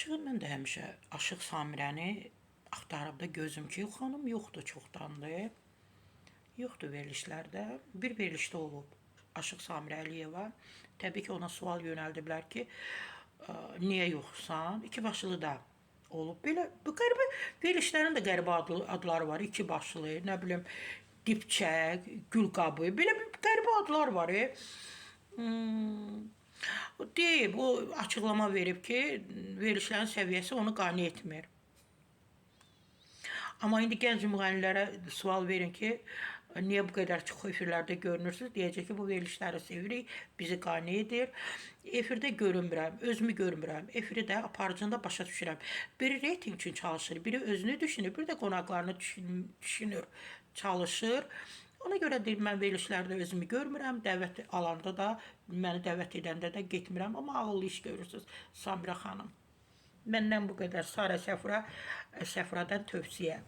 Açığı mən də həmişə Aşıq Samirəni axtarıb da gözüm ki, xanım yoxdur çoxdandır. Yoxdur verilişlərdə. Bir verilişdə olub Aşıq Samirə Əliyeva. Təbii ki, ona sual yönəldiblər ki, niyə yoxsan? İki başlı da olub. Belə bu qəribə verilişlərin də qəribə adları var. İki başlı, nə bilim, dipçək, gülqabı. Belə qəribə adlar var. Deyib, o açıqlama verib ki, verilişlərin səviyyəsi onu qane etmir. Amma indi gənc müğənnilərə sual verin ki, niyə bu qədər çox efirlərdə görünürsünüz? Deyəcək ki, bu verilişləri sevirik, bizi qane edir. Efirdə görünmürəm, özümü görmürəm. Efiri də aparıcında başa düşürəm. Biri reyting üçün çalışır, biri özünü düşünür, biri də qonaqlarını düşünür, çalışır. Ona görə deyim, mən verilişlərdə özümü görmürəm, dəvət alanda da, məni dəvət edəndə də getmirəm. Amma ağıllı iş görürsünüz, Samirə xanım. Məndən bu qədər. Sara Səfradan tövsiyə.